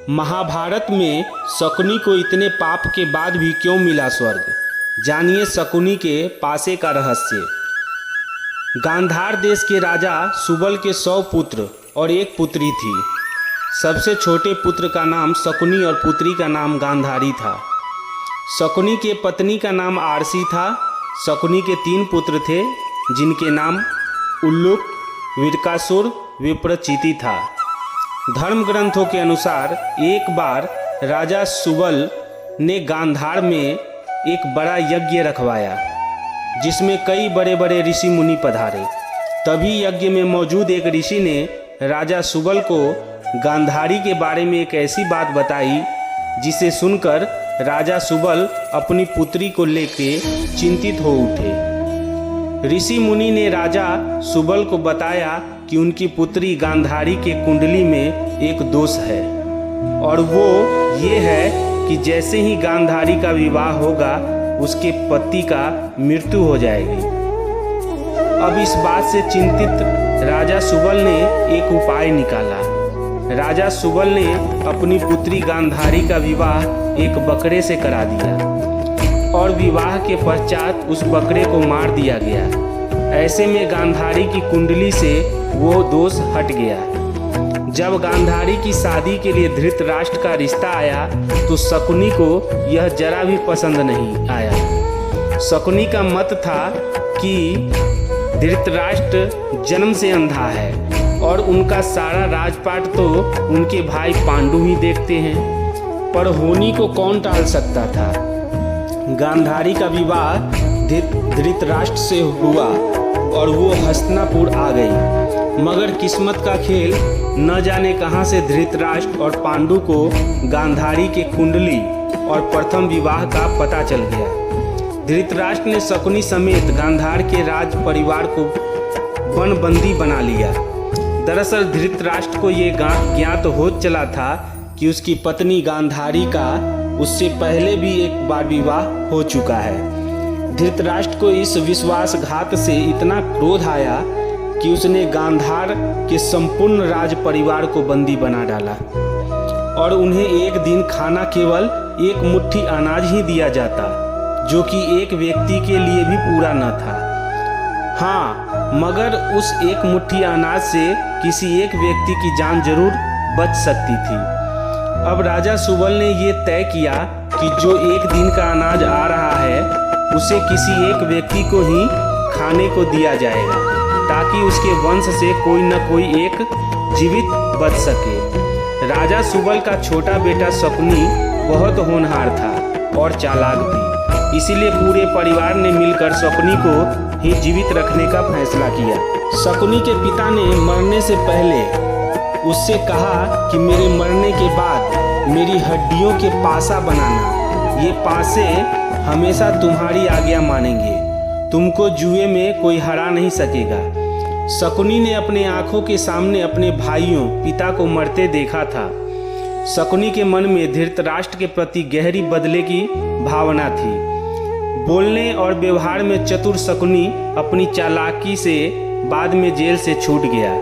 महाभारत में शकुनी को इतने पाप के बाद भी क्यों मिला स्वर्ग? जानिए शकुनी के पासे का रहस्य। गांधार देश के राजा सुबल के 100 पुत्र और एक पुत्री थी। सबसे छोटे पुत्र का नाम शकुनी और पुत्री का नाम गांधारी था। शकुनी के पत्नी का नाम आरसी था। शकुनी के 3 पुत्र थे जिनके नाम उल्लुक, विरकासुर, विप्रचिति था। धर्म ग्रंथों के अनुसार एक बार राजा सुबल ने गांधार में एक बड़ा यज्ञ रखवाया जिसमें कई बड़े बड़े ऋषि मुनि पधारे। तभी यज्ञ में मौजूद एक ऋषि ने राजा सुबल को गांधारी के बारे में एक ऐसी बात बताई जिसे सुनकर राजा सुबल अपनी पुत्री को लेकर चिंतित हो उठे। ऋषि मुनि ने राजा सुबल को बताया कि उनकी पुत्री गांधारी के कुंडली में एक दोष है और वो ये है कि जैसे ही गांधारी का विवाह होगा उसके पति का मृत्यु हो जाएगी। अब इस बात से चिंतित राजा सुबल ने एक उपाय निकाला। राजा सुबल ने अपनी पुत्री गांधारी का विवाह एक बकरे से करा दिया और विवाह के पश्चात उस बकरे को मार दिया गया। ऐसे में गांधारी की कुंडली से वो दोष हट गया। जब गांधारी की शादी के लिए धृतराष्ट्र का रिश्ता आया तो शकुनी को यह जरा भी पसंद नहीं आया। शकुनी का मत था कि धृतराष्ट्र जन्म से अंधा है और उनका सारा राजपाट तो उनके भाई पांडु ही देखते हैं। पर होनी को कौन टाल सकता था। गांधारी का विवाह धृतराष्ट्र से हुआ और वो हस्तिनापुर आ गई। मगर किस्मत का खेल, न जाने कहां से धृतराष्ट्र और पांडु को गांधारी के कुंडली और प्रथम विवाह का पता चल गया। धृतराष्ट्र ने शकुनी समेत गांधार के राज परिवार को बनबंदी बना लिया। दरअसल धृतराष्ट्र को ये ज्ञात हो चला था कि उसकी पत्नी गांधारी का उससे पहले भी एक बार विवाह हो चुका है। धृतराष्ट्र को इस विश्वासघात से इतना क्रोध आया कि उसने गांधार के संपूर्ण राज परिवार को बंदी बना डाला और उन्हें एक दिन खाना केवल एक मुट्ठी अनाज ही दिया जाता जो कि एक व्यक्ति के लिए भी पूरा न था। हाँ, मगर उस एक मुट्ठी अनाज से किसी एक व्यक्ति की जान जरूर बच सकती थी। अब राजा सुबल ने ये तय किया कि जो एक दिन का अनाज आ रहा है उसे किसी एक व्यक्ति को ही खाने को दिया जाएगा ताकि उसके वंश से कोई न कोई एक जीवित बच सके। राजा सुबल का छोटा बेटा शकुनी बहुत होनहार था और चालाक भी, इसीलिए पूरे परिवार ने मिलकर शकुनी को ही जीवित रखने का फैसला किया। शकुनी के पिता ने मरने से पहले उससे कहा कि मेरे मरने के बाद मेरी हड्डियों के पासा बनाना। ये पासे हमेशा तुम्हारी आज्ञा मानेंगे। तुमको जुए में कोई हरा नहीं सकेगा। शकुनी ने अपने आंखों के सामने अपने भाइयों पिता को मरते देखा था। शकुनी के मन में धृतराष्ट्र के प्रति गहरी बदले की भावना थी। बोलने और व्यवहार में चतुर शकुनी अपनी चालाकी से बाद में जेल से छूट गया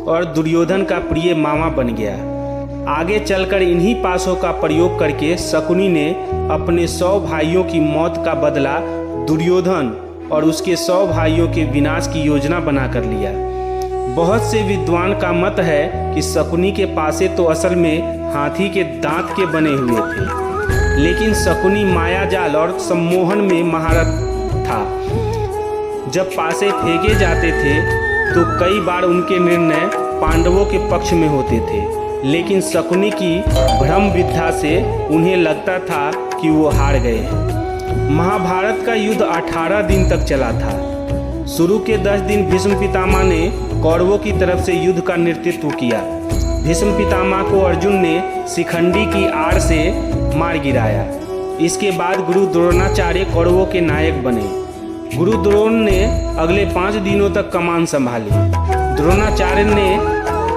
और दुर्योधन का प्रिय मामा बन गया। आगे चलकर इन्हीं पासों का प्रयोग करके शकुनी ने अपने 100 भाइयों की मौत का बदला दुर्योधन और उसके 100 भाइयों के विनाश की योजना बना कर लिया। बहुत से विद्वान का मत है कि शकुनी के पासे तो असल में हाथी के दांत के बने हुए थे, लेकिन शकुनी मायाजाल और सम्मोहन में महारथ था। जब पासे फेंके जाते थे तो कई बार उनके निर्णय पांडवों के पक्ष में होते थे, लेकिन शकुनी की भ्रम विद्या से उन्हें लगता था कि वो हार गए हैं। महाभारत का युद्ध 18 दिन तक चला था। शुरू के 10 दिन भीष्म पितामह ने कौरवों की तरफ से युद्ध का नेतृत्व किया। भीष्म पितामह को अर्जुन ने शिखंडी की आड़ से मार गिराया। इसके बाद गुरु द्रोणाचार्य कौरवों के नायक बने। गुरु द्रोण ने अगले 5 दिनों तक कमान संभाली। द्रोणाचार्य ने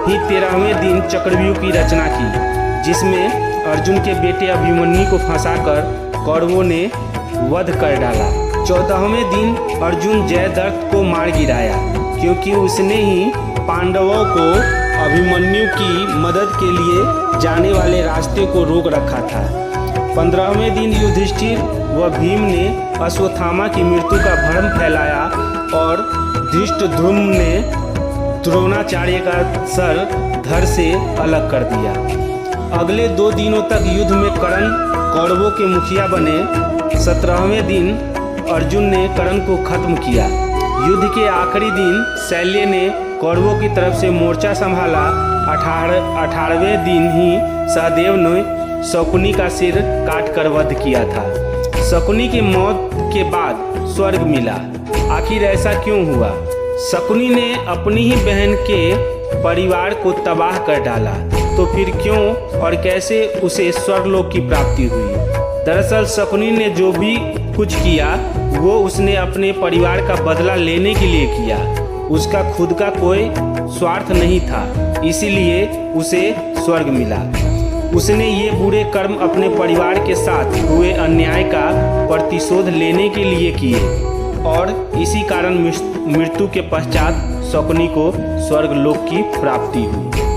ही 13वें दिन चक्रव्यूह की रचना की जिसमें अर्जुन के बेटे अभिमन्यु को फंसाकर कौरवों ने वध कर डाला। 14वें दिन अर्जुन जयद्रथ को मार गिराया क्योंकि उसने ही पांडवों को अभिमन्यु की मदद के लिए जाने वाले रास्ते को रोक रखा था। 15वें दिन युधिष्ठिर व भीम ने अश्वत्थामा की मृत्यु का भ्रम फैलाया और धृष्टद्युम्न ने द्रोणाचार्य का सर धड़ से अलग कर दिया। अगले 2 दिनों तक युद्ध में कर्ण कौरवों के मुखिया बने। 17वें दिन अर्जुन ने कर्ण को खत्म किया। युद्ध के आखिरी दिन शैल्य ने कौरवों की तरफ से मोर्चा संभाला। 18वें दिन ही सहदेव ने शकुनी का सिर काटकर वध किया था। शकुनी की मौत के बाद स्वर्ग मिला। आखिर ऐसा क्यों हुआ? शकुनी ने अपनी ही बहन के परिवार को तबाह कर डाला, तो फिर क्यों और कैसे उसे स्वर्गलोक की प्राप्ति हुई? दरअसल शकुनी ने जो भी कुछ किया वो उसने अपने परिवार का बदला लेने के लिए किया। उसका खुद का कोई स्वार्थ नहीं था, इसीलिए उसे स्वर्ग मिला। उसने ये बुरे कर्म अपने परिवार के साथ हुए अन्याय का प्रतिशोध लेने के लिए किए और इसी कारण मृत्यु के पश्चात शकुनी को स्वर्गलोक की प्राप्ति हुई।